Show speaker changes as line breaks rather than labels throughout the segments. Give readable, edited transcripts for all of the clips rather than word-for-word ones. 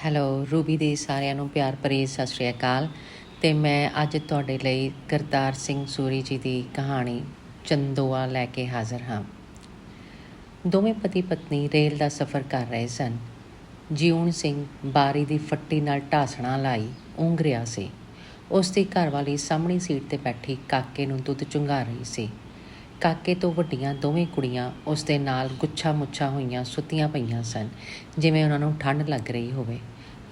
Hello Ruby ਦੇ ਸਾਰਿਆਂ ਨੂੰ ਪਿਆਰ ਭਰੀ ਸਤਿ ਸ਼੍ਰੀ ਅਕਾਲ। ਅਤੇ ਮੈਂ ਅੱਜ ਤੁਹਾਡੇ ਲਈ ਕਰਤਾਰ ਸਿੰਘ ਸੂਰੀ ਜੀ ਦੀ ਕਹਾਣੀ ਚੰਦੋਆ ਲੈ ਕੇ ਹਾਜ਼ਰ ਹਾਂ। ਦੋਵੇਂ ਪਤੀ ਪਤਨੀ ਰੇਲ ਦਾ ਸਫ਼ਰ ਕਰ ਰਹੇ ਸਨ। ਜਿਉਣ ਸਿੰਘ ਬਾਰੀ ਦੀ ਫੱਟੀ ਨਾਲ ਢਾਸਣਾ ਲਾਈ ਉਂਘ ਰਿਹਾ ਸੀ। ਉਸ ਦੀ ਘਰਵਾਲੀ ਸਾਹਮਣੀ ਸੀਟ 'ਤੇ ਬੈਠੀ ਕਾਕੇ ਨੂੰ ਦੁੱਧ ਚੁੰਘਾ ਰਹੀ ਸੀ। ਕਾਕੇ ਤੋਂ ਵੱਡੀਆਂ ਦੋਵੇਂ ਕੁੜੀਆਂ ਉਸ ਦੇ ਨਾਲ ਗੁੱਛਾ ਮੁੱਛਾ ਹੋਈਆਂ ਸੁੱਤੀਆਂ ਪਈਆਂ ਸਨ, ਜਿਵੇਂ ਉਹਨਾਂ ਨੂੰ ਠੰਡ ਲੱਗ ਰਹੀ ਹੋਵੇ।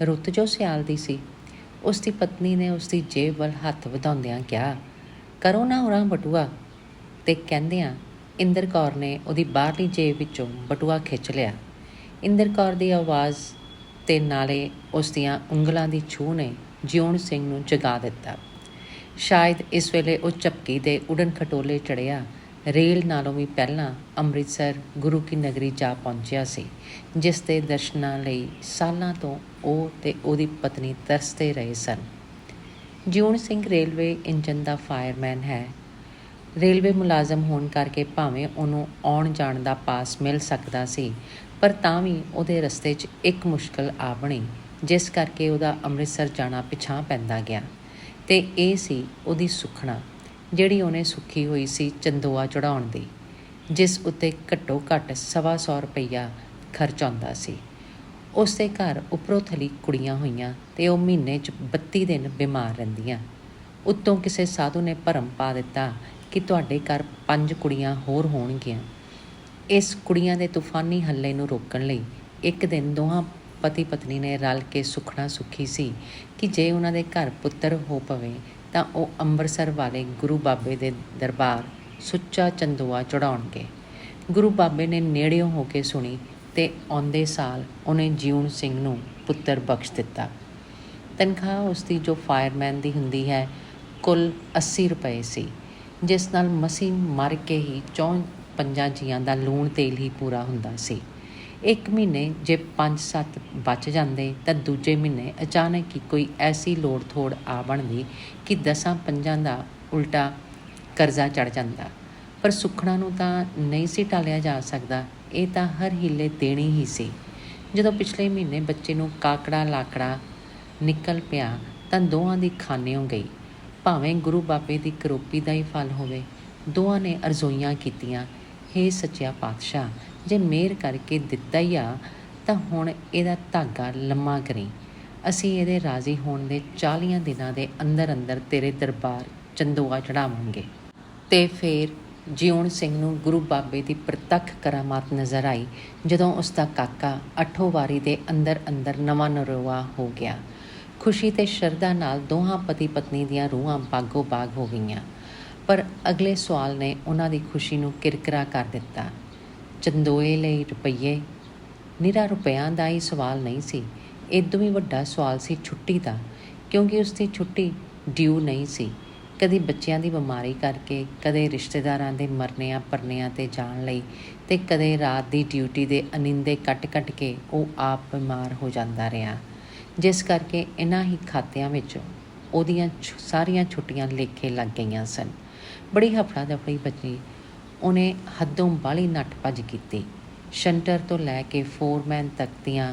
ਰੁੱਤ ਜੋ ਸਿਆਲ ਦੀ ਸੀ। ਉਸ ਦੀ ਪਤਨੀ ਨੇ ਉਸ ਦੀ ਜੇਬ ਵੱਲ ਹੱਥ ਵਧਾਉਂਦਿਆਂ ਕਿਹਾ, ਕਰੋ ਨਾ ਉਰਾਂ ਬਟੂਆ। ਅਤੇ ਕਹਿੰਦਿਆਂ ਇੰਦਰ ਕੌਰ ਨੇ ਉਹਦੀ ਬਾਹਰਲੀ ਜੇਬ ਵਿੱਚੋਂ ਬਟੂਆ ਖਿੱਚ ਲਿਆ। ਇੰਦਰ ਕੌਰ ਦੀ ਆਵਾਜ਼ ਅਤੇ ਨਾਲੇ ਉਸ ਦੀਆਂ ਉਂਗਲਾਂ ਦੀ ਛੂਹ ਨੇ ਜਿਉਣ ਸਿੰਘ ਨੂੰ ਜਗਾ ਦਿੱਤਾ। ਸ਼ਾਇਦ ਇਸ ਵੇਲੇ ਉਹ ਝਪਕੀ ਦੇ ਉਡਣ ਖਟੋਲੇ ਚੜ੍ਹਿਆ ਰੇਲ ਨਾਲੋਂ ਵੀ ਪਹਿਲਾਂ ਅੰਮ੍ਰਿਤਸਰ ਗੁਰੂ ਕੀ ਨਗਰੀ ਜਾ ਪਹੁੰਚਿਆ ਸੀ, ਜਿਸ ਦੇ ਦਰਸ਼ਨਾਂ ਲਈ ਸਾਲਾਂ ਤੋਂ ਉਹ ਅਤੇ ਉਹਦੀ ਪਤਨੀ ਤਰਸਦੇ ਰਹੇ ਸਨ। ਜਿਉਣ ਸਿੰਘ ਰੇਲਵੇ ਇੰਜਨ ਦਾ ਫਾਇਰਮੈਨ ਹੈ। ਰੇਲਵੇ ਮੁਲਾਜ਼ਮ ਹੋਣ ਕਰਕੇ ਭਾਵੇਂ ਉਹਨੂੰ ਆਉਣ ਜਾਣ ਦਾ ਪਾਸ ਮਿਲ ਸਕਦਾ ਸੀ, ਪਰ ਤਾਂ ਵੀ ਉਹਦੇ ਰਸਤੇ 'ਚ ਇੱਕ ਮੁਸ਼ਕਲ ਆ ਬਣੀ, ਜਿਸ ਕਰਕੇ ਉਹਦਾ ਅੰਮ੍ਰਿਤਸਰ ਜਾਣਾ ਪਿਛਾਂਹ ਪੈਂਦਾ ਗਿਆ। ਅਤੇ ਇਹ ਸੀ ਉਹਦੀ ਸੁਖਣਾ, ਜਿਹੜੀ ਉਹਨੇ ਸੁੱਖੀ ਹੋਈ ਸੀ ਚੰਦੋਆ ਚੜ੍ਹਾਉਣ ਦੀ, ਜਿਸ ਉੱਤੇ ਘੱਟੋ ਘੱਟ 125 ਰੁਪਈਆ ਖਰਚ ਆਉਂਦਾ ਸੀ। ਉਸ ਦੇ ਘਰ ਉੱਪਰੋਂ ਥਲੀ ਕੁੜੀਆਂ ਹੋਈਆਂ ਅਤੇ ਉਹ ਮਹੀਨੇ 'ਚ 32 ਦਿਨ ਬਿਮਾਰ ਰਹਿੰਦੀਆਂ। ਉੱਤੋਂ ਕਿਸੇ ਸਾਧੂ ਨੇ ਭਰਮ ਪਾ ਦਿੱਤਾ ਕਿ ਤੁਹਾਡੇ ਘਰ 5 ਕੁੜੀਆਂ ਹੋਰ ਹੋਣਗੀਆਂ। ਇਸ ਕੁੜੀਆਂ ਦੇ ਤੂਫਾਨੀ ਹੱਲੇ ਨੂੰ ਰੋਕਣ ਲਈ ਇੱਕ ਦਿਨ ਦੋਹਾਂ ਪਤੀ ਪਤਨੀ ਨੇ ਰਲ ਕੇ ਸੁਖਣਾ ਸੁੱਖੀ ਸੀ ਕਿ ਜੇ ਉਹਨਾਂ ਦੇ ਘਰ ਪੁੱਤਰ ਹੋ ਪਵੇ ਤਾਂ ਉਹ ਅੰਮ੍ਰਿਤਸਰ ਵਾਲੇ ਗੁਰੂ ਬਾਬੇ ਦੇ ਦਰਬਾਰ ਸੁੱਚਾ ਚੰਦੋਆ ਚੜ੍ਹਾਉਣਗੇ। ਗੁਰੂ ਬਾਬੇ ਨੇ ਨੇੜਿਓਂ ਹੋ ਕੇ ਸੁਣੀ ਅਤੇ ਆਉਂਦੇ ਸਾਲ ਉਹਨੇ ਜਿਉਣ ਸਿੰਘ ਨੂੰ ਪੁੱਤਰ ਬਖਸ਼ ਦਿੱਤਾ। ਤਨਖਾਹ ਉਸ ਦੀ ਜੋ ਫਾਇਰਮੈਨ ਦੀ ਹੁੰਦੀ ਹੈ ਕੁੱਲ 80 ਰੁਪਏ ਸੀ, ਜਿਸ ਨਾਲ ਮਸੀਂ ਮਰ ਕੇ ਹੀ 4-5 ਜੀਆਂ ਦਾ ਲੂਣ ਤੇਲ ਹੀ ਪੂਰਾ ਹੁੰਦਾ ਸੀ। ਇੱਕ ਮਹੀਨੇ ਜੇ 5-7 ਬਚ ਜਾਂਦੇ ਤਾਂ ਦੂਜੇ ਮਹੀਨੇ ਅਚਾਨਕ ਹੀ ਕੋਈ ਐਸੀ ਲੋੜ ਥੋੜ ਆ ਬਣਦੀ ਕਿ 10-5 ਦਾ ਉਲਟਾ ਕਰਜ਼ਾ ਚੜ੍ਹ ਜਾਂਦਾ। ਪਰ ਸੁਖਣਾ ਨੂੰ ਤਾਂ ਨਹੀਂ ਸੀ ਟਾਲਿਆ ਜਾ ਸਕਦਾ, ਇਹ ਤਾਂ ਹਰ ਹੀਲੇ ਦੇਣੀ ਹੀ ਸੀ। ਜਦੋਂ ਪਿਛਲੇ ਮਹੀਨੇ ਬੱਚੇ ਨੂੰ ਕਾਕੜਾ ਲਾਕੜਾ ਨਿਕਲ ਪਿਆ ਤਾਂ ਦੋਹਾਂ ਦੀ ਖਾਨਿਓਂ ਗਈ। ਭਾਵੇਂ ਗੁਰੂ ਬਾਬੇ ਦੀ ਕਰੋਪੀ ਦਾ ਹੀ ਫਲ ਹੋਵੇ। ਦੋਹਾਂ ਨੇ ਅਰਜ਼ੋਈਆਂ ਕੀਤੀਆਂ, ਹੇ ਸੱਚਿਆ ਪਾਤਸ਼ਾਹ, ਜੇ ਮਿਹਰ ਕਰਕੇ ਦਿੱਤਾ ਹੀ ਆ ਤਾਂ ਹੁਣ ਇਹਦਾ ਧਾਗਾ ਲੰਮਾ ਕਰੀ। ਅਸੀਂ ਇਹਦੇ ਰਾਜ਼ੀ ਹੋਣ ਦੇ 40 ਦਿਨਾਂ ਦੇ ਅੰਦਰ ਅੰਦਰ ਤੇਰੇ ਦਰਬਾਰ ਚੰਦੋਆ ਚੜ੍ਹਾਵਾਂਗੇ। ਅਤੇ ਫਿਰ ਜਿਉਣ ਸਿੰਘ ਨੂੰ ਗੁਰੂ ਬਾਬੇ ਦੀ ਪ੍ਰਤੱਖ ਕਰਾਮਾਤ ਨਜ਼ਰ ਆਈ, ਜਦੋਂ ਉਸ ਦਾ ਕਾਕਾ 8 ਵਾਰੀ ਦੇ ਅੰਦਰ ਅੰਦਰ ਨਵਾਂ ਨਰੋਆ ਹੋ ਗਿਆ। ਖੁਸ਼ੀ ਅਤੇ ਸ਼ਰਧਾ ਨਾਲ ਦੋਹਾਂ ਪਤੀ ਪਤਨੀ ਦੀਆਂ ਰੂਹਾਂ ਬਾਗੋ ਬਾਗ ਹੋ ਗਈਆਂ। ਪਰ ਅਗਲੇ ਸਵਾਲ ਨੇ ਉਹਨਾਂ ਦੀ ਖੁਸ਼ੀ ਨੂੰ ਕਿਰਕਿਰਾ ਕਰ ਦਿੱਤਾ। ਚੰਦੋਏ ਲਈ ਰੁਪਈਏ? ਨਿਰਾ ਰੁਪਇਆਂ ਦਾ ਹੀ ਸਵਾਲ ਨਹੀਂ ਸੀ, ਇਦੋਂ ਵੀ ਵੱਡਾ ਸਵਾਲ ਸੀ ਛੁੱਟੀ ਦਾ, ਕਿਉਂਕਿ ਉਸ ਦੀ ਛੁੱਟੀ ਡਿਊ ਨਹੀਂ ਸੀ। ਕਦੀ ਬੱਚਿਆਂ ਦੀ ਬਿਮਾਰੀ ਕਰਕੇ, ਕਦੇ ਰਿਸ਼ਤੇਦਾਰਾਂ ਦੇ ਮਰਨਿਆਂ ਪਰਨਿਆਂ 'ਤੇ ਜਾਣ ਲਈ, ਅਤੇ ਕਦੇ ਰਾਤ ਦੀ ਡਿਊਟੀ ਦੇ ਅਨਿੰਦੇ ਕੱਟ ਕੱਟ ਕੇ ਉਹ ਆਪ ਬਿਮਾਰ ਹੋ ਜਾਂਦਾ ਰਿਹਾ, ਜਿਸ ਕਰਕੇ ਇਹਨਾਂ ਹੀ ਖਾਤਿਆਂ ਵਿੱਚ ਉਹਦੀਆਂ ਸਾਰੀਆਂ ਛੁੱਟੀਆਂ ਲੇਖੇ ਲੱਗ ਗਈਆਂ ਸਨ। ਬੜੀ ਹਫੜਾ ਦਫੜੀ ਬਚੀ। ਉਹਨੇ ਹੱਦੋਂ ਬਾਹਲੀ ਨੱਠ ਭੱਜ ਕੀਤੀ। ਸ਼ੰਟਰ ਤੋਂ ਲੈ ਕੇ ਫੋਰਮੈਨ ਤੱਕ ਦੀਆਂ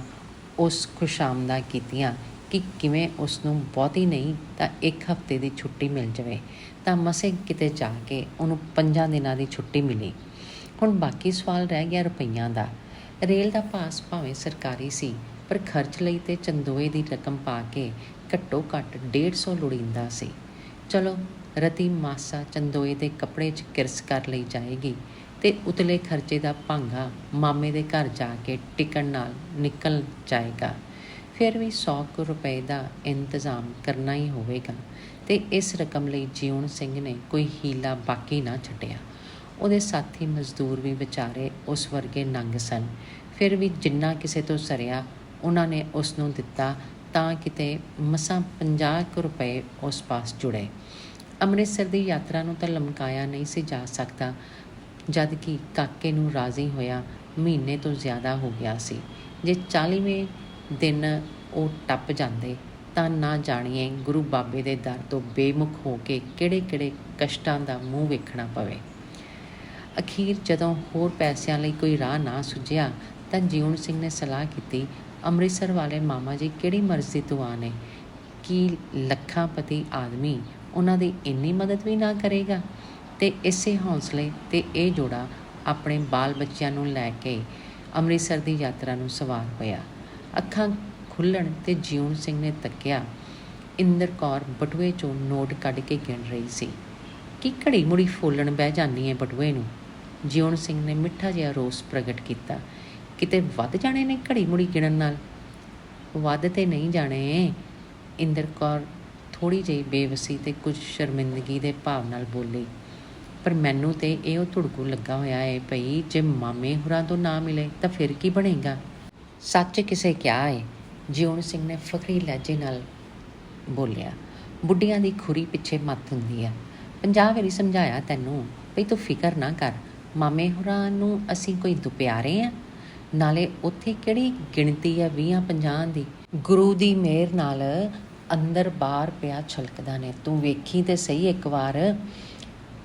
ਉਸ ਖੁਸ਼ਾਮਦਾਂ ਕੀਤੀਆਂ ਕਿ ਕਿਵੇਂ ਉਸ ਨੂੰ ਬਹੁਤੀ ਨਹੀਂ ਤਾਂ 1 ਹਫ਼ਤੇ ਦੀ ਛੁੱਟੀ ਮਿਲ ਜਾਵੇ, ਤਾਂ ਮਸੇ ਕਿਤੇ ਜਾ ਕੇ ਉਹਨੂੰ 5 ਦਿਨਾਂ ਦੀ ਛੁੱਟੀ ਮਿਲੀ। ਹੁਣ ਬਾਕੀ ਸਵਾਲ ਰਹਿ ਗਿਆ ਰੁਪਈਆਂ ਦਾ। ਰੇਲ ਦਾ ਪਾਸ ਭਾਵੇਂ ਸਰਕਾਰੀ ਸੀ, ਪਰ ਖਰਚ ਲਈ ਤੇ ਚੰਦੋਏ ਦੀ ਰਕਮ ਪਾ ਕੇ ਘੱਟੋ ਘੱਟ 150 ਲੋੜੀਂਦਾ ਸੀ। ਚਲੋ ਰਤੀ ਮਾਸਾ ਚੰਦੋਏ ਦੇ ਕੱਪੜੇ 'ਚ ਕਿਰਸ ਕਰ ਲਈ ਜਾਏਗੀ ਅਤੇ ਉਤਲੇ ਖਰਚੇ ਦਾ ਭਾਂਗਾ ਮਾਮੇ ਦੇ ਘਰ ਜਾ ਕੇ ਟਿਕਣ ਨਾਲ ਨਿਕਲ ਜਾਏਗਾ। ਫਿਰ ਵੀ 100 ਰੁਪਏ ਦਾ ਇੰਤਜ਼ਾਮ ਕਰਨਾ ਹੀ ਹੋਵੇਗਾ, ਅਤੇ ਇਸ ਰਕਮ ਲਈ ਜਿਉਣ ਸਿੰਘ ਨੇ ਕੋਈ ਹੀਲਾ ਬਾਕੀ ਨਾ ਛੱਡਿਆ। ਉਹਦੇ ਸਾਥੀ ਮਜ਼ਦੂਰ ਵੀ ਵਿਚਾਰੇ ਉਸ ਵਰਗੇ ਨੰਗ ਸਨ। ਫਿਰ ਵੀ ਜਿੰਨਾ ਕਿਸੇ ਤੋਂ ਸਰਿਆ ਉਹਨਾਂ ਨੇ ਉਸ ਨੂੰ ਦਿੱਤਾ, ਤਾਂ ਕਿਤੇ ਮਸਾਂ 50 ਰੁਪਏ ਉਸ ਪਾਸ ਜੁੜੇ। ਅੰਮ੍ਰਿਤਸਰ ਦੀ ਯਾਤਰਾ ਨੂੰ ਤਾਂ ਲਮਕਾਇਆ ਨਹੀਂ ਸੀ ਜਾ ਸਕਦਾ, ਜਦ ਕਿ ਕਾਕੇ ਨੂੰ ਰਾਜ਼ੀ ਹੋਇਆ ਮਹੀਨੇ ਤੋਂ ਜ਼ਿਆਦਾ ਹੋ ਗਿਆ ਸੀ। ਜੇ 40ਵੇਂ ਦਿਨ ਉਹ ਟੱਪ ਜਾਂਦੇ ਤਾਂ ਨਾ ਜਾਣੀਏ ਗੁਰੂ ਬਾਬੇ ਦੇ ਦਰ ਤੋਂ ਬੇਮੁਖ ਹੋ ਕੇ ਕਿਹੜੇ ਕਸ਼ਟਾਂ ਦਾ ਮੂੰਹ ਵੇਖਣਾ ਪਵੇ। ਅਖੀਰ ਜਦੋਂ ਹੋਰ ਪੈਸਿਆਂ ਲਈ ਕੋਈ ਰਾਹ ਨਾ ਸੁੱਝਿਆ ਤਾਂ ਜਿਉਣ ਸਿੰਘ ਨੇ ਸਲਾਹ ਕੀਤੀ, ਅੰਮ੍ਰਿਤਸਰ ਵਾਲੇ ਮਾਮਾ ਜੀ ਕਿਹੜੀ ਮਰਜ਼ ਦੀ ਦੁਆ ਨੇ ਕਿ ਲੱਖਾਂਪਤੀ ਆਦਮੀ ਉਹਨਾਂ ਦੀ ਇੰਨੀ ਮਦਦ ਵੀ ਨਾ ਕਰੇਗਾ। ਅਤੇ ਇਸੇ ਹੌਸਲੇ 'ਤੇ ਇਹ ਜੋੜਾ ਆਪਣੇ ਬਾਲ ਬੱਚਿਆਂ ਨੂੰ ਲੈ ਕੇ ਅੰਮ੍ਰਿਤਸਰ ਦੀ ਯਾਤਰਾ ਨੂੰ ਸਵਾਰ ਹੋਇਆ। ਅੱਖਾਂ ਖੁੱਲ੍ਹਣ 'ਤੇ ਜਿਉਣ ਸਿੰਘ ਨੇ ਤੱਕਿਆ। ਇੰਦਰ ਕੌਰ ਬਟੂਏ 'ਚੋਂ ਨੋਟ ਕੱਢ ਕੇ ਗਿਣ ਰਹੀ ਸੀ। ਕੀ ਘੜੀ ਮੁੜੀ ਫੋਲਣ ਬਹਿ ਜਾਂਦੀ ਹੈ ਬਟੂਏ ਨੂੰ? ਜਿਉਣ ਸਿੰਘ ਨੇ ਮਿੱਠਾ ਜਿਹਾ ਰੋਸ ਪ੍ਰਗਟ ਕੀਤਾ। ਕਿਤੇ ਵੱਧ ਜਾਣੇ ਨੇ ਘੜੀ ਮੁੜੀ ਗਿਣਨ ਨਾਲ? ਵੱਧ ਤੇ ਨਹੀਂ ਜਾਣੇ। ਇੰਦਰ ਕੌਰ ਥੋੜ੍ਹੀ ਜਿਹੀ ਬੇਵਸੀ ਅਤੇ ਕੁਝ ਸ਼ਰਮਿੰਦਗੀ ਦੇ ਭਾਵ ਨਾਲ ਬੋਲੀ। ਪਰ ਮੈਨੂੰ ਤੇ ਇਹ ਉਹ ਧੁੜਕੂ ਲੱਗਾ ਹੋਇਆ ਹੈ ਭਈ ਜੇ ਮਾਮੇ ਹੋਰਾਂ ਤੋਂ ਨਾ ਮਿਲੇ ਤਾਂ ਫਿਰ ਕੀ ਬਣੇਗਾ? ਸੱਚ ਕਿਸੇ ਕਿਹਾ ਏ, ਜਿਉਣ ਸਿੰਘ ਨੇ ਫਖਰੀ ਲਹਿਜੇ ਨਾਲ ਬੋਲਿਆ। ਬੁੱਢੀਆਂ ਦੀ ਖੁਰੀ ਪਿੱਛੇ ਮੱਤ ਹੁੰਦੀ ਆ। 50 ਵਾਰੀ ਸਮਝਾਇਆ ਤੈਨੂੰ ਭਈ ਤੂੰ ਫਿਕਰ ਨਾ ਕਰ, ਮਾਮੇ ਹੋਰਾਂ ਨੂੰ ਅਸੀਂ ਕੋਈ ਦੁਪਿਆਰੇ ਆ? ਨਾਲੇ ਉੱਥੇ ਕਿਹੜੀ ਗਿਣਤੀ ਆ 20-50 ਦੀ? ਗੁਰੂ ਦੀ ਮਿਹਰ ਨਾਲ ਅੰਦਰ ਬਾਹਰ ਪਿਆ ਛਲਕਦਾ ਨੇ। ਤੂੰ ਵੇਖੀ ਤੇ ਸਹੀ ਇੱਕ ਵਾਰ।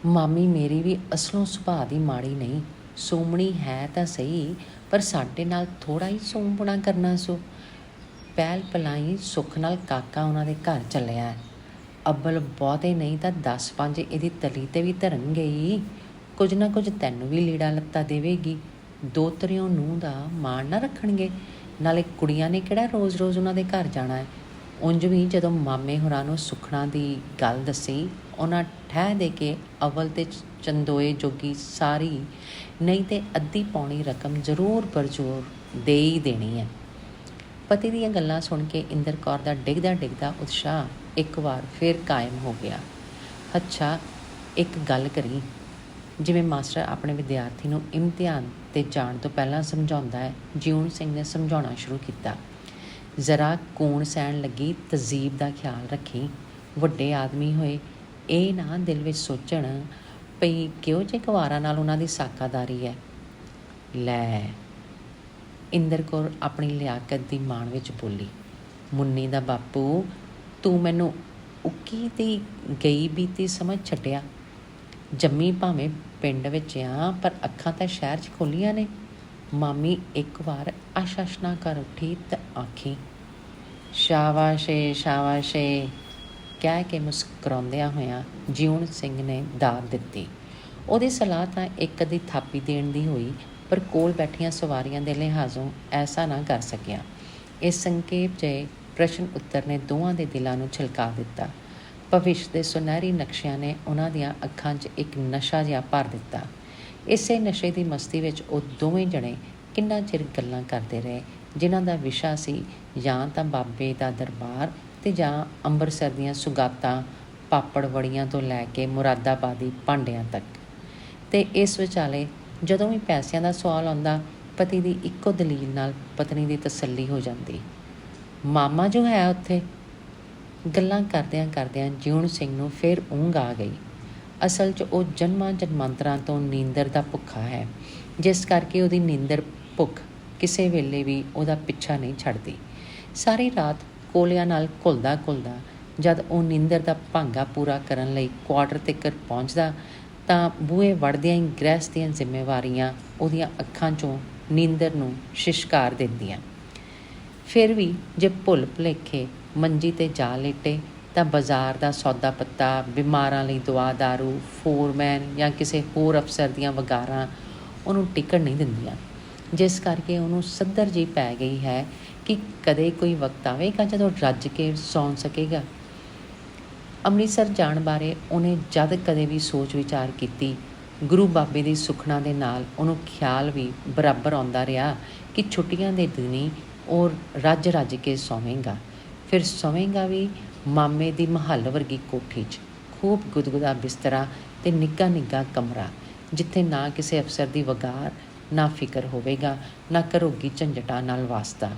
ਮਾਮੀ ਮੇਰੀ ਵੀ ਅਸਲੋਂ ਸੁਭਾਅ ਦੀ ਮਾੜੀ ਨਹੀਂ, ਸੋਮਣੀ ਹੈ ਤਾਂ ਸਹੀ, ਪਰ ਸਾਡੇ ਨਾਲ ਥੋੜ੍ਹਾ ਹੀ ਸੋਮਪੁਣਾ ਕਰਨਾ ਸੋ। ਪਹਿਲ ਪਲਾਈ ਸੁੱਖ ਨਾਲ ਕਾਕਾ ਉਹਨਾਂ ਦੇ ਘਰ ਚੱਲਿਆ। ਅੱਬਲ ਬਹੁਤੇ ਨਹੀਂ ਤਾਂ 10-5 ਇਹਦੀ ਤਲੀ 'ਤੇ ਵੀ ਧਰਨਗੇ ਹੀ। ਕੁਝ ਨਾ ਕੁਝ ਤੈਨੂੰ ਵੀ ਲੀੜਾ ਲੱਤਾ ਦੇਵੇਗੀ। ਦੋਤਰਿਓਂ ਨੂੰਹ ਦਾ ਮਾਣ ਨਾ ਰੱਖਣਗੇ। ਨਾਲੇ ਕੁੜੀਆਂ ਨੇ ਕਿਹੜਾ ਰੋਜ਼-ਰੋਜ਼ ਉਹਨਾਂ ਦੇ ਘਰ ਜਾਣਾ ਹੈ। ਉਂਝ ਵੀ ਜਦੋਂ ਮਾਮੇ ਹੋਰਾਂ ਨੂੰ ਸੁਖਣਾ ਦੀ ਗੱਲ ਦੱਸੀ, ਉਹਨਾਂ ਠਹਿ ਦੇ ਕੇ ਅਵਲ ਤੇ ਚੰਦੋਏ ਜੋਗੀ ਸਾਰੀ ਨਹੀਂ ਤੇ ਅੱਧੀ ਪੌਣੀ ਰਕਮ ਜ਼ਰੂਰ ਬਰਜੋਰ ਦੇ ਹੀ ਦੇਣੀ ਹੈ। ਪਤੀ ਦੀਆਂ ਗੱਲਾਂ ਸੁਣ ਕੇ ਇੰਦਰ ਕੌਰ ਦਾ ਡਿੱਗਦਾ ਉਤਸ਼ਾਹ ਇੱਕ ਵਾਰ ਫਿਰ ਕਾਇਮ ਹੋ ਗਿਆ। ਅੱਛਾ ਇੱਕ ਗੱਲ ਕਰੀ, ਜਿਵੇਂ ਮਾਸਟਰ ਆਪਣੇ ਵਿਦਿਆਰਥੀ ਨੂੰ ਇਮਤਿਹਾਨ 'ਤੇ ਜਾਣ ਤੋਂ ਪਹਿਲਾਂ ਸਮਝਾਉਂਦਾ ਹੈ, ਜਿਉਣ ਸਿੰਘ ਨੇ ਸਮਝਾਉਣਾ ਸ਼ੁਰੂ ਕੀਤਾ। ਜ਼ਰਾ ਕੂਣ ਸਹਿਣ ਲੱਗੀ ਤਜ਼ੀਬ ਦਾ ਖਿਆਲ ਰੱਖੀ। ਵੱਡੇ ਆਦਮੀ ਹੋਏ ਇਹ ਨਾ ਦਿਲ ਵਿੱਚ ਸੋਚਣ ਪਈ ਕਿਹੋ ਜਿਹੇ ਕੁਆਰਾਂ ਨਾਲ ਉਹਨਾਂ ਦੀ ਸਾਕਾਦਾਰੀ ਹੈ। ਲੈ, ਇੰਦਰ ਕੌਰ ਆਪਣੀ ਲਿਆਕਤ ਦੀ ਮਾਣ ਵਿੱਚ ਬੋਲੀ। ਮੁੰਨੀ ਦਾ ਬਾਪੂ, ਤੂੰ ਮੈਨੂੰ ਉੱਕੀ ਦੀ ਗਈ ਬੀਤੀ ਸਮਝ ਛੱਡਿਆ। ਜੰਮੀ ਭਾਵੇਂ ਪਿੰਡ ਵਿੱਚ ਆ, ਪਰ ਅੱਖਾਂ ਤਾਂ ਸ਼ਹਿਰ 'ਚ ਖੋਲ੍ਹੀਆਂ ਨੇ। ਮਾਮੀ ਇੱਕ ਵਾਰ ਆਸ਼ਾਸ਼ਨਾ ਕਰ ਉੱਠੀ ਤੇ ਆਖੀ, ਸ਼ਾਬਾਸ਼ੇ ਸ਼ਾਬਾਸ਼ੇ ਕਹਿ ਕੇ ਮੁਸਕਰਾਉਂਦਿਆਂ ਹੋਇਆਂ ਜਿਉਣ ਸਿੰਘ ਨੇ ਦਾਤ ਦਿੱਤੀ। ਉਹਦੀ ਸਲਾਹ ਤਾਂ ਇੱਕ ਅੱਧੀ ਥਾਪੀ ਦੇਣ ਦੀ ਹੋਈ, ਪਰ ਕੋਲ ਬੈਠੀਆਂ ਸਵਾਰੀਆਂ ਦੇ ਲਿਹਾਜ਼ੋਂ ਐਸਾ ਨਾ ਕਰ ਸਕਿਆ। ਇਸ ਸੰਖੇਪ ਜਿਹੇ ਪ੍ਰਸ਼ਨ ਉੱਤਰ ਨੇ ਦੋਵਾਂ ਦੇ ਦਿਲਾਂ ਨੂੰ ਛਲਕਾ ਦਿੱਤਾ। ਭਵਿੱਖ ਦੇ ਸੁਨਹਿਰੀ ਨਕਸ਼ਿਆਂ ਨੇ ਉਹਨਾਂ ਦੀਆਂ ਅੱਖਾਂ 'ਚ ਇੱਕ ਨਸ਼ਾ ਜਿਹਾ ਭਰ ਦਿੱਤਾ। ਇਸੇ ਨਸ਼ੇ ਦੀ ਮਸਤੀ ਵਿੱਚ ਉਹ ਦੋਵੇਂ ਜਣੇ ਕਿੰਨਾ ਚਿਰ ਗੱਲਾਂ ਕਰਦੇ ਰਹੇ, ਜਿਨ੍ਹਾਂ ਦਾ ਵਿਸ਼ਾ ਸੀ ਜਾਂ ਤਾਂ ਬਾਬੇ ਦਾ ਦਰਬਾਰ ਅਤੇ ਜਾਂ ਅੰਮ੍ਰਿਤਸਰ ਦੀਆਂ ਸੁਗਾਤਾਂ, ਪਾਪੜ ਵੜੀਆਂ ਤੋਂ ਲੈ ਕੇ ਮੁਰਾਦਾਬਾਦੀ ਭਾਂਡਿਆਂ ਤੱਕ। ਅਤੇ ਇਸ ਵਿਚਾਲੇ ਜਦੋਂ ਵੀ ਪੈਸਿਆਂ ਦਾ ਸਵਾਲ ਆਉਂਦਾ, ਪਤੀ ਦੀ ਇੱਕੋ ਦਲੀਲ ਨਾਲ ਪਤਨੀ ਦੀ ਤਸੱਲੀ ਹੋ ਜਾਂਦੀ, ਮਾਮਾ ਜੋ ਹੈ ਉੱਥੇ। ਗੱਲਾਂ ਕਰਦਿਆਂ ਜਿਉਣ ਸਿੰਘ ਨੂੰ ਫਿਰ ਊਂਘ ਆ ਗਈ। ਅਸਲ 'ਚ ਉਹ ਜਨਮਾਂ ਜਨਮਾਂਤਰਾਂ ਤੋਂ ਨੀਂਦਰ ਦਾ ਭੁੱਖਾ ਹੈ, ਜਿਸ ਕਰਕੇ ਉਹਦੀ ਨੀਂਦਰ ਭੁੱਖ ਕਿਸੇ ਵੇਲੇ ਵੀ ਉਹਦਾ ਪਿੱਛਾ ਨਹੀਂ ਛੱਡਦੀ। ਸਾਰੀ ਰਾਤ ਕੋਲਿਆਂ ਨਾਲ ਘੁਲਦਾ ਜਦ ਉਹ ਨੀਂਦਰ ਦਾ ਭਾਂਗਾ ਪੂਰਾ ਕਰਨ ਲਈ ਕੁਆਟਰ ਤੱਕ ਪਹੁੰਚਦਾ, ਤਾਂ ਬੂਹੇ ਵੜਦਿਆਂ ਹੀ ਗ੍ਰਹਿਸਥ ਦੀਆਂ ਜ਼ਿੰਮੇਵਾਰੀਆਂ ਉਹਦੀਆਂ ਅੱਖਾਂ 'ਚੋਂ ਨੀਂਦਰ ਨੂੰ ਸ਼ਿਸ਼ਕਾਰ ਦਿੰਦੀਆਂ। ਫਿਰ ਵੀ ਜੇ ਭੁੱਲ ਭੁਲੇਖੇ ਮੰਜੀ 'ਤੇ ਜਾ ਲੇਟੇ ਤਾਂ ਬਾਜ਼ਾਰ ਦਾ ਸੌਦਾ ਪੱਤਾ, ਬਿਮਾਰਾਂ ਲਈ ਦਵਾ ਦਾਰੂ, ਫੋਰਮੈਨ ਜਾਂ ਕਿਸੇ ਹੋਰ ਅਫਸਰ ਦੀਆਂ ਵਗਾਰਾਂ ਉਹਨੂੰ ਟਿਕਣ ਨਹੀਂ ਦਿੰਦੀਆਂ, ਜਿਸ ਕਰਕੇ ਉਹਨੂੰ ਸੱਧਰ ਜਿਹੀ ਪੈ ਗਈ ਹੈ ਕਿ ਕਦੇ ਕੋਈ ਵਕਤ ਆਵੇਗਾ ਜਦੋਂ ਰੱਜ ਕੇ ਸੌਂ ਸਕੇਗਾ। ਅੰਮ੍ਰਿਤਸਰ ਜਾਣ ਬਾਰੇ ਉਹਨੇ ਜਦ ਕਦੇ ਵੀ ਸੋਚ ਵਿਚਾਰ ਕੀਤੀ, ਗੁਰੂ ਬਾਬੇ ਦੀ ਸੁਖਨਾ ਦੇ ਨਾਲ ਉਹਨੂੰ ਖਿਆਲ ਵੀ ਬਰਾਬਰ ਆਉਂਦਾ ਰਿਹਾ ਕਿ ਛੁੱਟੀਆਂ ਦੇ ਦਿਨੀਂ ਉਹ ਰੱਜ ਕੇ ਸੌਵੇਗਾ। ਫਿਰ ਸੌਵੇਗਾ ਵੀ ਮਾਮੇ ਦੀ ਮਹੱਲ ਵਰਗੀ ਕੋਠੀ 'ਚ, ਖੂਬ ਗੁਦਗੁਦਾ ਬਿਸਤਰਾ ਅਤੇ ਨਿੱਘਾ ਕਮਰਾ, ਜਿੱਥੇ ਨਾ ਕਿਸੇ ਅਫਸਰ ਦੀ ਵਗਾਰ, ਨਾ ਫਿਕਰ ਹੋਵੇਗਾ, ਨਾ ਘਰੋਗੀ ਝੰਜਟਾਂ ਨਾਲ ਵਾਸਤਾ।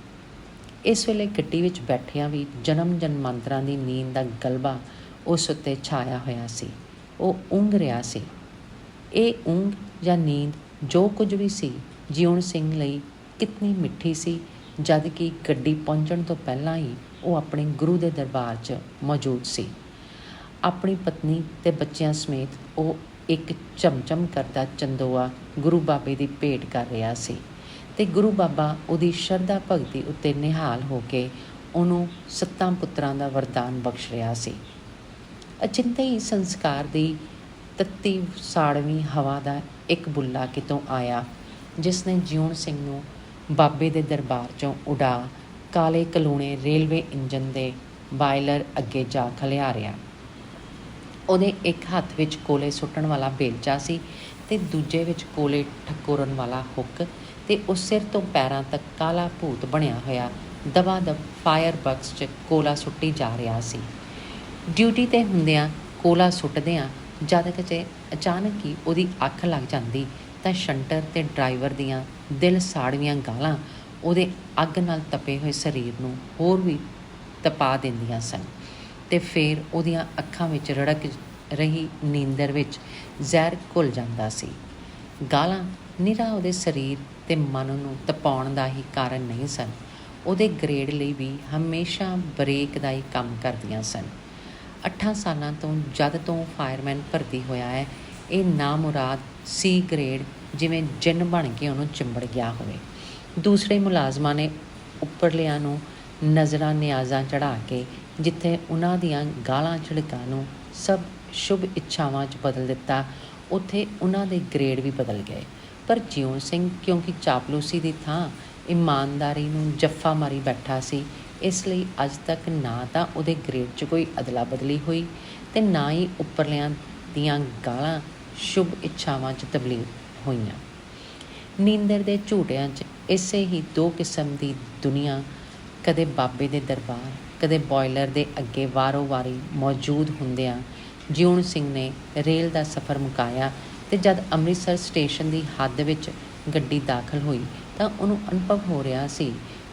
ਇਸ ਵੇਲੇ ਗੱਡੀ ਵਿੱਚ ਬੈਠਿਆਂ ਵੀ ਜਨਮਾਂਤਰਾਂ ਦੀ ਨੀਂਦ ਦਾ ਗਲਬਾ ਉਸ ਉੱਤੇ ਛਾਇਆ ਹੋਇਆ ਸੀ। ਉਹ ਉਂਘ ਰਿਹਾ ਸੀ। ਇਹ ਉਂਘ ਜਾਂ ਨੀਂਦ ਜੋ ਕੁਝ ਵੀ ਸੀ, ਜਿਉਣ ਸਿੰਘ ਲਈ ਕਿਤਨੀ ਮਿੱਠੀ ਸੀ, ਜਦ ਕਿ ਗੱਡੀ ਪਹੁੰਚਣ ਤੋਂ ਪਹਿਲਾਂ ਹੀ ਉਹ ਆਪਣੇ ਗੁਰੂ ਦੇ ਦਰਬਾਰ 'ਚ ਮੌਜੂਦ ਸੀ। ਆਪਣੀ ਪਤਨੀ ਅਤੇ ਬੱਚਿਆਂ ਸਮੇਤ ਉਹ ਇੱਕ ਝਮਝਮ ਕਰਦਾ ਚੰਦੋਆ ਗੁਰੂ ਬਾਬੇ ਦੀ ਭੇਟ ਕਰ ਰਿਹਾ ਸੀ ਤੇ ਗੁਰੂ ਬਾਬਾ ਉਹਦੀ ਸ਼ਰਧਾ ਭਗਤੀ ਉੱਤੇ ਨਿਹਾਲ ਹੋ ਕੇ ਉਹਨੂੰ 7 ਪੁੱਤਰਾਂ ਦਾ ਵਰਦਾਨ ਬਖਸ਼ ਰਿਹਾ ਸੀ। ਅਚਿੰਤੇ ਹੀ ਸੰਸਕਾਰ ਦੀ ਤੱਤੀ ਸਾੜਵੀਂ ਹਵਾ ਦਾ ਇੱਕ ਬੁੱਲਾ ਕਿਤੋਂ ਆਇਆ, ਜਿਸ ਨੇ ਜਿਉਣ ਸਿੰਘ ਨੂੰ ਬਾਬੇ ਦੇ ਦਰਬਾਰ 'ਚੋਂ ਉਡਾ ਕਾਲੇ ਕਲੂਣੇ ਰੇਲਵੇ ਇੰਜਨ ਦੇ ਬਾਇਲਰ ਅੱਗੇ ਜਾ ਖਲਿਆਰਿਆ। ਉਹਦੇ ਇੱਕ ਹੱਥ ਵਿੱਚ ਕੋਲੇ ਸੁੱਟਣ ਵਾਲਾ ਬੇਲਚਾ ਸੀ ਤੇ ਦੂਜੇ ਵਿੱਚ ਕੋਲੇ ਠਕੋਰਨ ਵਾਲਾ ਹੁੱਕ, ਤੇ ਉਹ ਸਿਰ ਤੋਂ ਪੈਰਾਂ ਤੱਕ ਕਾਲਾ ਭੂਤ ਬਣਿਆ ਹੋਇਆ ਦਬਾ ਦਬ ਫਾਇਰ ਬਕਸ 'ਚ ਕੋਲਾ ਸੁੱਟੀ ਜਾ ਰਿਹਾ ਸੀ। ਡਿਊਟੀ 'ਤੇ ਹੁੰਦਿਆਂ ਕੋਲਾ ਸੁੱਟਦਿਆਂ ਜਦ ਕਿ ਅਚਾਨਕ ਹੀ ਉਹਦੀ ਅੱਖ ਲੱਗ ਜਾਂਦੀ ਤਾਂ ਸ਼ੰਟਰ ਤੇ ਡਰਾਈਵਰ ਦੀਆਂ ਦਿਲ ਸਾੜਵੀਆਂ ਗਾਲਾਂ ਉਹਦੇ ਅੱਗ ਨਾਲ ਤਪੇ ਹੋਏ ਸਰੀਰ ਨੂੰ ਹੋਰ ਵੀ ਤਪਾ ਦਿੰਦੀਆਂ ਸਨ, ਤੇ ਫਿਰ ਉਹਦੀਆਂ ਅੱਖਾਂ ਵਿੱਚ ਰੜਕ ਰਹੀ ਨੀਂਦਰ ਵਿੱਚ ਜ਼ਹਿਰ ਘੁਲ ਜਾਂਦਾ ਸੀ। ਗਾਲਾਂ ਨਿਰਾ ਉਹਦੇ ਸਰੀਰ ਤੇ ਮਨ ਨੂੰ ਤਪਾਉਣ ਦਾ ਹੀ ਕਾਰਨ ਨਹੀਂ ਸਨ, ਉਹਦੇ ਗ੍ਰੇਡ ਲਈ ਵੀ ਹਮੇਸ਼ਾ ਬ੍ਰੇਕ ਦਾ ਹੀ ਕੰਮ ਕਰਦੀਆਂ ਸਨ। 8 ਸਾਲਾਂ ਤੋਂ ਜਦ ਤੋਂ ਫਾਇਰਮੈਨ ਭਰਤੀ ਹੋਇਆ ਹੈ, ਇਹ ਨਾਮੁਰਾਦ ਸੀ ਗ੍ਰੇਡ ਜਿਵੇਂ ਜਿੰਨ ਬਣ ਕੇ ਉਹਨੂੰ ਚਿੰਬੜ ਗਿਆ ਹੋਵੇ। ਦੂਸਰੇ ਮੁਲਾਜ਼ਮਾਂ ਨੇ ਉੱਪਰਲਿਆਂ ਨੂੰ ਨਜ਼ਰਾਂ ਨਿਆਜ਼ਾਂ ਚੜ੍ਹਾ ਕੇ ਜਿੱਥੇ ਉਹਨਾਂ ਦੀਆਂ ਗਾਲਾਂ ਝਿੜਕਾਂ ਨੂੰ ਸਭ ਸ਼ੁਭ ਇੱਛਾਵਾਂ 'ਚ ਬਦਲ ਦਿੱਤਾ, ਉੱਥੇ ਉਹਨਾਂ ਦੇ ਗ੍ਰੇਡ ਵੀ ਬਦਲ ਗਏ। ਪਰ ਜਿਉਣ ਸਿੰਘ ਕਿਉਂਕਿ ਚਾਪਲੂਸੀ ਦੀ ਥਾਂ ਇਮਾਨਦਾਰੀ ਨੂੰ ਜੱਫਾ ਮਾਰੀ ਬੈਠਾ ਸੀ, ਇਸ ਲਈ ਅੱਜ ਤੱਕ ਨਾ ਤਾਂ ਉਹਦੇ ਗ੍ਰੇਡ 'ਚ ਕੋਈ ਅਦਲਾ ਬਦਲੀ ਹੋਈ ਤੇ ਨਾ ਹੀ ਉੱਪਰਲਿਆਂ ਦੀਆਂ ਗਾਲਾਂ ਸ਼ੁਭ ਇੱਛਾਵਾਂ 'ਚ ਤਬਦੀਲ ਹੋਈਆਂ। ਨੀਂਦਰ ਦੇ ਝੂਟਿਆਂ 'ਚ ਇਸੇ ਹੀ 2 ਕਿਸਮ ਦੀ ਦੁਨੀਆ, ਕਦੇ ਬਾਬੇ ਦੇ ਦਰਬਾਰ, ਕਦੇ ਬੋਇਲਰ ਦੇ ਅੱਗੇ ਵਾਰੋ ਵਾਰੀ ਮੌਜੂਦ ਹੁੰਦਿਆਂ ਜਿਉਣ ਸਿੰਘ ਨੇ ਰੇਲ ਦਾ ਸਫ਼ਰ ਮੁਕਾਇਆ ਤੇ ਜਦ ਅੰਮ੍ਰਿਤਸਰ ਸਟੇਸ਼ਨ ਦੀ ਹੱਦ ਵਿੱਚ ਗੱਡੀ ਦਾਖਲ ਹੋਈ ਤਾਂ ਉਹਨੂੰ ਅਨੁਭਵ ਹੋ ਰਿਹਾ ਸੀ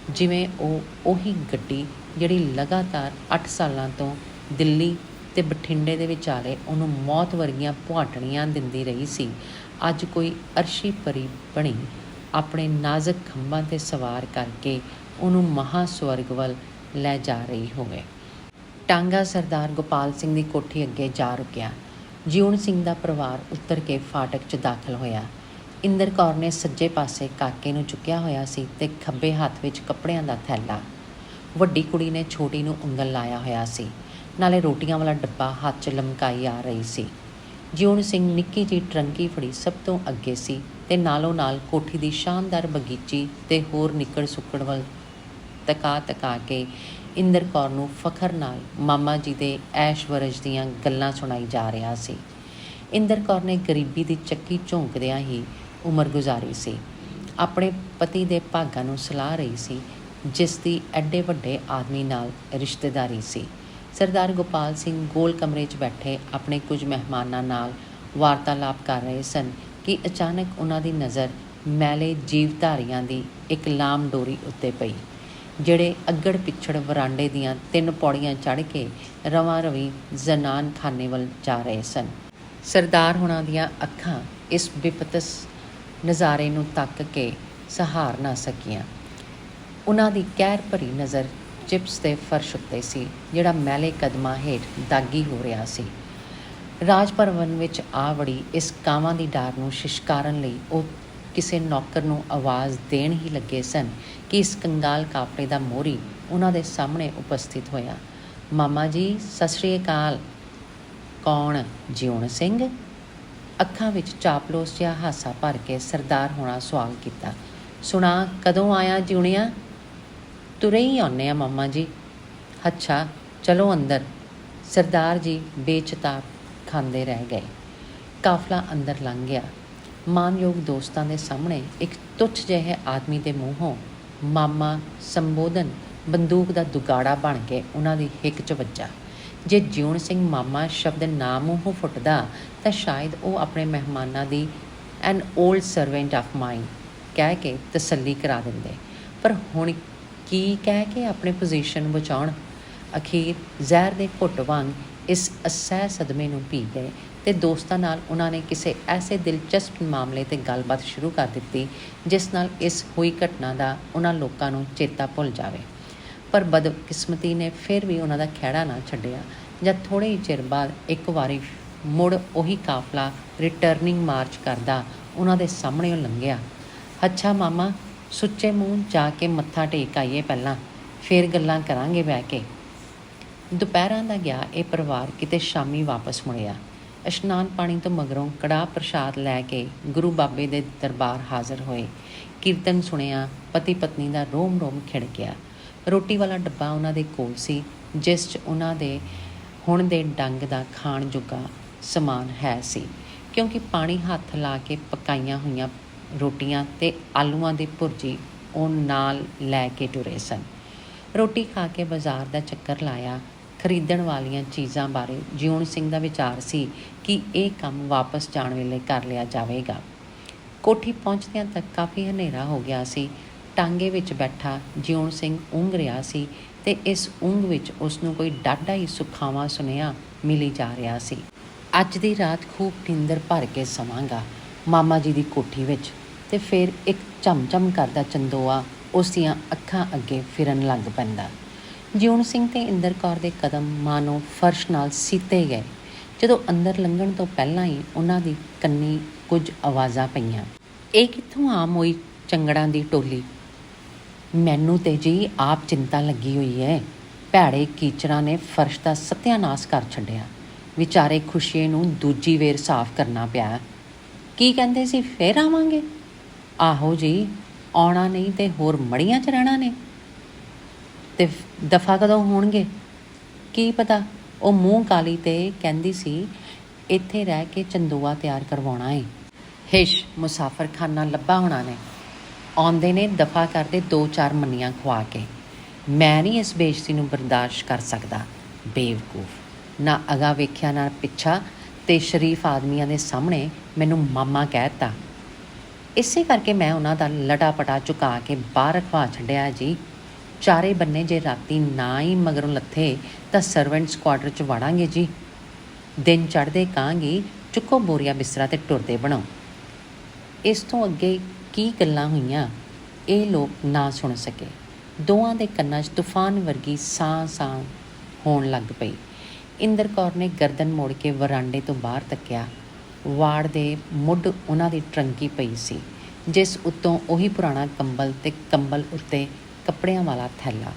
ਜਿਵੇਂ ਉਹ ਉਹੀ ਗੱਡੀ ਜਿਹੜੀ ਲਗਾਤਾਰ 8 ਸਾਲਾਂ ਤੋਂ ਦਿੱਲੀ ਤੇ ਬਠਿੰਡੇ ਦੇ ਵਿਚਾਲੇ ਉਹਨੂੰ ਮੌਤ ਵਰਗੀਆਂ ਭੁਆਟਣੀਆਂ ਦਿੰਦੀ ਰਹੀ ਸੀ, ਅੱਜ ਕੋਈ ਅਰਸ਼ੀ ਪਰੀ ਬਣੀ ਆਪਣੇ ਨਾਜ਼ੁਕ ਖੰਭਾਂ 'ਤੇ ਸਵਾਰ ਕਰਕੇ ਉਹਨੂੰ ਮਹਾਂ ਸਵਰਗ ਵੱਲ ਲੈ ਜਾ ਰਹੀ ਹੋਵੇ। ਟਾਂਗਾ ਸਰਦਾਰ ਗੋਪਾਲ ਸਿੰਘ ਦੀ ਕੋਠੀ ਅੱਗੇ ਜਾ ਰੁਕਿਆ। ਜਿਉਣ ਸਿੰਘ ਦਾ ਪਰਿਵਾਰ ਉੱਤਰ ਕੇ ਫਾਟਕ 'ਚ ਦਾਖਲ ਹੋਇਆ। ਇੰਦਰ ਕੌਰ ਨੇ ਸੱਜੇ ਪਾਸੇ ਕਾਕੇ ਨੂੰ ਚੁੱਕਿਆ ਹੋਇਆ ਸੀ ਤੇ ਖੱਬੇ ਹੱਥ ਵਿੱਚ ਕੱਪੜਿਆਂ ਦਾ ਥੈਲਾ। ਵੱਡੀ ਕੁੜੀ ਨੇ ਛੋਟੀ ਨੂੰ ਉਂਗਲ ਲਾਇਆ ਹੋਇਆ ਸੀ, ਨਾਲੇ ਰੋਟੀਆਂ ਵਾਲਾ ਡੱਬਾ ਹੱਥ 'ਚ ਲਮਕਾਈ ਆ ਰਹੀ ਸੀ। ਜਿਉਣ ਸਿੰਘ ਨਿੱਕੀ ਜਿਹੀ ਟਰੰਕੀ ਫੜੀ ਸਭ ਤੋਂ ਅੱਗੇ ਸੀ ਤੇ ਨਾਲੋਂ ਨਾਲ ਕੋਠੀ ਦੀ ਸ਼ਾਨਦਾਰ ਬਗੀਚੀ ਤੇ ਹੋਰ ਨਿੱਕੜ ਸੁੱਕੜ ਵੱਲ ਤਕਾ ਕੇ ਇੰਦਰ ਕੌਰ ਨੂੰ ਫਖਰ ਨਾਲ ਮਾਮਾ ਜੀ ਦੇ ਐਸ਼ਵਰਜ ਦੀਆਂ ਗੱਲਾਂ ਸੁਣਾਈ ਜਾ ਰਿਹਾ ਸੀ। ਇੰਦਰ ਕੌਰ ਨੇ ਗਰੀਬੀ ਦੀ ਚੱਕੀ ਝੋਂਕਦਿਆਂ ਹੀ ਉਮਰ ਗੁਜ਼ਾਰੀ ਸੀ। ਆਪਣੇ ਪਤੀ ਦੇ ਭਾਗਾਂ ਨੂੰ ਸਲਾਹ ਰਹੀ ਸੀ, ਜਿਸ ਦੀ ਐਡੇ ਵੱਡੇ ਆਦਮੀ ਨਾਲ ਰਿਸ਼ਤੇਦਾਰੀ ਸੀ। ਸਰਦਾਰ ਗੋਪਾਲ ਸਿੰਘ ਗੋਲ ਕਮਰੇ 'ਚ ਬੈਠੇ ਆਪਣੇ ਕੁਝ ਮਹਿਮਾਨਾਂ ਨਾਲ ਵਾਰਤਾਲਾਪ ਕਰ ਰਹੇ ਸਨ ਕਿ ਅਚਾਨਕ ਉਹਨਾਂ ਦੀ ਨਜ਼ਰ ਮੈਲੇ ਜੀਵਧਾਰੀਆਂ ਦੀ ਇੱਕ ਲਾਮ ਡੋਰੀ ਉੱਤੇ ਪਈ, ਜਿਹੜੇ ਅੱਗੜ ਪਿੱਛੜ ਵਰਾਂਡੇ ਦੀਆਂ 3 ਪੌੜੀਆਂ ਚੜ੍ਹ ਕੇ ਰਵਾਂ ਰਵੀ ਜ਼ਨਾਨ ਖਾਨੇ ਵੱਲ ਜਾ ਰਹੇ ਸਨ। ਸਰਦਾਰ ਹੁਣਾਂ ਦੀਆਂ ਅੱਖਾਂ ਇਸ ਬਿਪਤਸ ਨਜ਼ਾਰੇ ਨੂੰ ਤੱਕ ਕੇ ਸਹਾਰ ਨਾ ਸਕੀਆਂ। ਉਹਨਾਂ ਦੀ ਕਹਿਰ ਭਰੀ ਨਜ਼ਰ ਚਿਪਸ ਦੇ ਫਰਸ਼ ਉੱਤੇ ਸੀ, ਜਿਹੜਾ ਮੈਲੇ ਕਦਮਾਂ ਹੇਠ ਦਾਗੀ ਹੋ ਰਿਹਾ ਸੀ। ਰਾਜ ਭਵਨ ਵਿੱਚ ਆ ਵੜੀ ਇਸ ਕਾਵਾਂ ਦੀ ਡਾਰ ਨੂੰ ਸ਼ਿਸ਼ਕਾਰਨ ਲਈ ਉਹ ਕਿਸੇ ਨੌਕਰ ਨੂੰ ਆਵਾਜ਼ ਦੇਣ ਹੀ ਲੱਗੇ ਸਨ ਕਿ ਇਸ ਕੰਗਾਲ ਕਾਪੜੇ ਦਾ ਮੋਹਰੀ ਉਹਨਾਂ ਦੇ ਸਾਹਮਣੇ ਉਪਸਥਿਤ ਹੋਇਆ। ਮਾਮਾ ਜੀ, ਸਤਿ ਸ਼੍ਰੀ ਅਕਾਲ। ਕੌਣ? ਜਿਉਣ ਸਿੰਘ। ਅੱਖਾਂ ਵਿੱਚ ਚਾਪਲੋਸ ਜਿਹਾ ਹਾਸਾ ਭਰ ਕੇ ਸਰਦਾਰ ਹੋਣਾ ਸਵਾਲ ਕੀਤਾ। ਸੁਣਾ, ਕਦੋਂ ਆਇਆ ਜਿਉਣਿਆ? ਤੁਰੇ ਹੀ ਆਉਂਦੇ ਆ ਮਾਮਾ ਜੀ। ਅੱਛਾ, ਚਲੋ ਅੰਦਰ। ਸਰਦਾਰ ਜੀ ਬੇਚਤਾਬ ਖਾਂਦੇ ਰਹਿ ਗਏ। ਕਾਫਲਾ ਅੰਦਰ ਲੰਘ ਗਿਆ। ਮਾਨਯੋਗ ਦੋਸਤਾਂ ਦੇ ਸਾਹਮਣੇ ਇੱਕ ਤੁੱਛ ਜਿਹੇ ਆਦਮੀ ਦੇ ਮੂੰਹੋਂ ਮਾਮਾ ਸੰਬੋਧਨ ਬੰਦੂਕ ਦਾ ਦੁਗਾੜਾ ਬਣ ਕੇ ਉਹਨਾਂ ਦੀ ਹਿੱਕ 'ਚ ਵੱਜਾ। ਜੇ ਜਿਉਣ ਸਿੰਘ ਮਾਮਾ ਸ਼ਬਦ ਨਾ ਮੂੰਹੋਂ ਫੁੱਟਦਾ ਤਾਂ ਸ਼ਾਇਦ ਉਹ ਆਪਣੇ ਮਹਿਮਾਨਾਂ ਦੀ ਐਨ ਓਲਡ ਸਰਵੈਂਟ ਆਫ ਮਾਈਨ ਕਹਿ ਕੇ ਤਸੱਲੀ ਕਰਾ ਦਿੰਦੇ, ਪਰ ਹੁਣ ਕੀ ਕਹਿ ਕੇ ਆਪਣੇ ਪੋਜੀਸ਼ਨ ਬਚਾਉਣ? ਅਖੀਰ ਜ਼ਹਿਰ ਦੇ ਘੁੱਟ ਵਾਂਗ ਇਸ ਅਸਹਿ ਸਦਮੇ ਨੂੰ ਪੀ ਗਏ ਤੇ ਦੋਸਤਾਂ ਨਾਲ ਉਹਨਾਂ ਨੇ ਕਿਸੇ ਐਸੇ ਦਿਲਚਸਪ ਮਾਮਲੇ 'ਤੇ ਗੱਲਬਾਤ ਸ਼ੁਰੂ ਕਰ ਦਿੱਤੀ ਜਿਸ ਨਾਲ ਇਸ ਹੋਈ ਘਟਨਾ ਦਾ ਉਹਨਾਂ ਲੋਕਾਂ ਨੂੰ ਚੇਤਾ ਭੁੱਲ ਜਾਵੇ। ਪਰ ਬਦਕਿਸਮਤੀ ਨੇ ਫਿਰ ਵੀ ਉਹਨਾਂ ਦਾ ਖਹਿੜਾ ਨਾ ਛੱਡਿਆ। ਜਦ ਥੋੜ੍ਹੇ ਹੀ ਚਿਰ ਬਾਅਦ ਇੱਕ ਵਾਰੀ ਮੁੜ ਉਹੀ ਕਾਫਲਾ ਰਿਟਰਨਿੰਗ ਮਾਰਚ ਕਰਦਾ ਉਹਨਾਂ ਦੇ ਸਾਹਮਣੇੋਂ ਲੰਘਿਆ। ਅੱਛਾ ਮਾਮਾ, ਸੁੱਚੇ ਮੂੰਹ ਜਾ ਕੇ ਮੱਥਾ ਟੇਕ ਆਈਏ ਪਹਿਲਾਂ, ਫਿਰ ਗੱਲਾਂ ਕਰਾਂਗੇ ਬਹਿ ਕੇ। ਦੁਪਹਿਰਾਂ ਦਾ ਗਿਆ ਇਹ ਪਰਿਵਾਰ ਕਿਤੇ ਸ਼ਾਮੀ ਵਾਪਸ ਮੁੜਿਆ। ਇਸ਼ਨਾਨ ਪਾਣੀ ਤੋਂ ਮਗਰੋਂ ਕੜਾਹ ਪ੍ਰਸ਼ਾਦ ਲੈ ਕੇ ਗੁਰੂ ਬਾਬੇ ਦੇ ਦਰਬਾਰ ਹਾਜ਼ਰ ਹੋਏ। ਕੀਰਤਨ ਸੁਣਿਆ, ਪਤੀ ਪਤਨੀ ਦਾ ਰੋਮ ਰੋਮ ਖਿੜ ਗਿਆ। ਰੋਟੀ ਵਾਲਾ ਡੱਬਾ ਉਹਨਾਂ ਦੇ ਕੋਲ ਸੀ, ਜਿਸ 'ਚ ਉਹਨਾਂ ਦੇ ਹੁਣ ਦੇ ਡੰਗ ਦਾ ਖਾਣ ਜੋਗਾ ਸਮਾਨ ਹੈ ਸੀ, ਕਿਉਂਕਿ ਪਾਣੀ ਹੱਥ ਲਾ ਕੇ ਪਕਾਈਆਂ ਹੋਈਆਂ ਰੋਟੀਆਂ ਅਤੇ ਆਲੂਆਂ ਦੀ ਭੁਰਜੀ ਉਹ ਨਾਲ ਲੈ ਕੇ ਟੁਰੇ ਸਨ। ਰੋਟੀ ਖਾ ਕੇ ਬਾਜ਼ਾਰ ਦਾ ਚੱਕਰ ਲਾਇਆ। ਖਰੀਦਣ ਵਾਲੀਆਂ ਚੀਜ਼ਾਂ ਬਾਰੇ ਜਿਉਣ ਸਿੰਘ ਦਾ ਵਿਚਾਰ ਸੀ ਕਿ ਇਹ ਕੰਮ ਵਾਪਸ ਜਾਣ ਵੇਲੇ ਕਰ ਲਿਆ ਜਾਵੇਗਾ। ਕੋਠੀ ਪਹੁੰਚਦਿਆਂ ਤੱਕ ਕਾਫੀ ਹਨੇਰਾ ਹੋ ਗਿਆ ਸੀ। ਟਾਂਗੇ ਵਿੱਚ ਬੈਠਾ ਜਿਉਣ ਸਿੰਘ ਉਂਘ ਰਿਹਾ ਸੀ ਅਤੇ ਇਸ ਉਂਘ ਵਿੱਚ ਉਸਨੂੰ ਕੋਈ ਡਾਢਾ ਹੀ ਸੁਖਾਵਾਂ ਸੁਨੇਹਾ ਮਿਲੀ ਜਾ ਰਿਹਾ ਸੀ। ਅੱਜ ਦੀ ਰਾਤ ਖੂਬ ਨੀਂਦਰ ਭਰ ਕੇ ਸੌਵਾਂਗਾ ਮਾਮਾ ਜੀ ਦੀ ਕੋਠੀ ਵਿੱਚ। ਅਤੇ ਫਿਰ ਇੱਕ ਝਮ-ਝਮ ਕਰਦਾ ਚੰਦੋਆ ਉਸ ਦੀਆਂ ਅੱਖਾਂ ਅੱਗੇ ਫਿਰਨ ਲੱਗ ਪੈਂਦਾ। ਜਿਉਣ ਸਿੰਘ ਅਤੇ ਇੰਦਰ ਕੌਰ ਦੇ ਕਦਮ ਮਾਨੋ ਫਰਸ਼ ਨਾਲ ਸੀਤੇ ਗਏ। ਜਦੋਂ ਅੰਦਰ ਲੰਘਣ ਤੋਂ ਪਹਿਲਾਂ ਹੀ ਉਹਨਾਂ ਦੀ ਕੰਨੀ ਕੁਝ ਆਵਾਜ਼ਾਂ ਪਈਆਂ। ਇਹ ਕਿੱਥੋਂ ਆਮ ਹੋਈ ਚੰਗੜਾਂ ਦੀ ਟੋਲੀ? ਮੈਨੂੰ ਤੇ ਜੀ ਆਪ ਚਿੰਤਾ ਲੱਗੀ ਹੋਈ ਹੈ। ਭੈੜੇ ਕੀਚੜਾਂ ਨੇ ਫਰਸ਼ ਦਾ ਸਤਿਆਨਾਸ਼ ਕਰ ਛੱਡਿਆ। ਵਿਚਾਰੇ ਖੁਸ਼ੀਏ ਨੂੰ ਦੂਜੀ ਵੇਰ ਸਾਫ਼ ਕਰਨਾ ਪਿਆ। ਕੀ ਕਹਿੰਦੇ ਸੀ, ਫੇਰ ਆਵਾਂਗੇ? ਆਹੋ ਜੀ, ਆਉਣਾ ਨਹੀਂ ਤੇ ਹੋਰ ਮੜੀਆਂ 'ਚ ਰਹਿਣਾ ਨੇ। ਤੇ ਦਫਾ ਕਦੋਂ ਹੋਣਗੇ? ਕੀ ਪਤਾ। ਉਹ ਮੂੰਹ ਕਾਲੀ ਤੇ ਕਹਿੰਦੀ ਸੀ ਇੱਥੇ ਰਹਿ ਕੇ ਚੰਦੋਆ ਤਿਆਰ ਕਰਵਾਉਣਾ ਏ। ਹਿਸ਼, ਮੁਸਾਫਰਖਾਨਾ ਲੱਭਾ ਹੋਣਾ ਨੇ। ਆਉਂਦੇ ਨੇ ਦਫਾ ਕਰਦੇ 2-4 ਮੰਨੀਆਂ ਖਵਾ ਕੇ। ਮੈਂ ਨਹੀਂ ਇਸ ਬੇਇੱਜ਼ਤੀ ਨੂੰ ਬਰਦਾਸ਼ਤ ਕਰ ਸਕਦਾ। ਬੇਵਕੂਫ, ਨਾ ਅਗਾ ਵੇਖਿਆ ਨਾ ਪਿੱਛਾ, ਅਤੇ ਸ਼ਰੀਫ ਆਦਮੀਆਂ ਦੇ ਸਾਹਮਣੇ ਮੈਨੂੰ ਮਾਮਾ ਕਹਿ ਦਿੱਤਾ। ਇਸੇ ਕਰਕੇ ਮੈਂ ਉਹਨਾਂ ਦਾ ਲਟਾ-ਪਟਾ ਚੁਕਾ ਕੇ ਬਾਹਰ ਰਖਵਾ ਛੱਡਿਆ ਜੀ। ਚਾਰੇ ਬੰਨੇ ਜੇ ਰਾਤੀ ਨਾ ਹੀ ਮਗਰੋਂ ਲੱਥੇ ਤਾਂ ਸਰਵੈਂਟਸ ਕੁਆਟਰ 'ਚ ਵੜਾਂਗੇ ਜੀ। ਦਿਨ ਚੜ੍ਹਦੇ ਕਹਾਂਗੀ, ਚੁੱਕੋ ਬੋਰੀਆ ਬਿਸਤਰਾ ਅਤੇ ਟੁਰਦੇ ਬਣੋ। ਇਸ ਤੋਂ ਅੱਗੇ ਕੀ ਗੱਲਾਂ ਹੋਈਆਂ ਇਹ ਲੋਕ ਨਾ ਸੁਣ ਸਕੇ। ਦੋਵਾਂ ਦੇ ਕੰਨਾਂ 'ਚ ਤੂਫਾਨ ਵਰਗੀ ਸਾਂ ਹੋਣ ਲੱਗ ਪਈ। ਇੰਦਰ ਕੌਰ ਨੇ ਗਰਦਨ ਮੋੜ ਕੇ ਵਰਾਂਡੇ ਤੋਂ ਬਾਹਰ ਤੱਕਿਆ। ਵਾੜ ਦੇ ਮੁੱਢ ਉਹਨਾਂ ਦੀ ਟਰੰਕੀ ਪਈ ਸੀ, ਜਿਸ ਉੱਤੋਂ ਉਹੀ ਪੁਰਾਣਾ ਕੰਬਲ ਅਤੇ ਕੰਬਲ ਉੱਤੇ ਕੱਪੜਿਆਂ ਵਾਲਾ ਥੈਲਾ।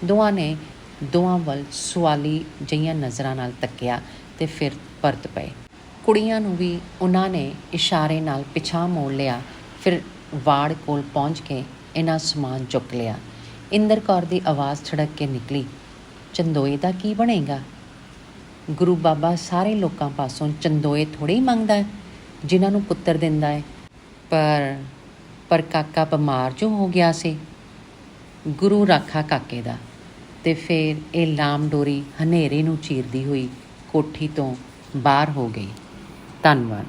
ਦੋਵਾਂ ਨੇ ਦੋਵਾਂ ਵੱਲ ਸੁਆਲੀ ਜਿਹੀਆਂ ਨਜ਼ਰਾਂ ਨਾਲ ਤੱਕਿਆ ਅਤੇ ਫਿਰ ਪਰਤ ਪਏ। ਕੁੜੀਆਂ ਨੂੰ ਵੀ ਉਹਨਾਂ ਨੇ ਇਸ਼ਾਰੇ ਨਾਲ ਪਿਛਾਂਹ ਮੋੜ ਲਿਆ। ਫਿਰ ਵਾੜ ਕੋਲ ਪਹੁੰਚ ਕੇ ਇਹਨਾਂ ਸਮਾਨ ਚੁੱਕ ਲਿਆ। ਇੰਦਰ ਕੌਰ ਦੀ ਆਵਾਜ਼ ਛੜਕ ਕੇ ਨਿਕਲੀ, ਚੰਦੋਏ ਦਾ ਕੀ ਬਣੇਗਾ? ਗੁਰੂ ਬਾਬਾ ਸਾਰੇ ਲੋਕਾਂ ਪਾਸੋਂ ਚੰਦੋਏ ਥੋੜ੍ਹੇ ਹੀ ਮੰਗਦਾ ਹੈ ਜਿਨ੍ਹਾਂ ਨੂੰ ਪੁੱਤਰ ਦਿੰਦਾ ਹੈ। ਪਰ ਕਾਕਾ ਬਿਮਾਰ ਜੋ ਹੋ ਗਿਆ ਸੀ। ਗੁਰੂ ਰਾਖਾ ਕਾਕੇ ਦਾ। ਅਤੇ ਫਿਰ ਇਹ ਲਾਮ ਡੋਰੀ ਹਨੇਰੇ ਨੂੰ ਚੀਰਦੀ ਹੋਈ ਕੋਠੀ ਤੋਂ ਬਾਹਰ ਹੋ ਗਈ। ਧੰਨਵਾਦ।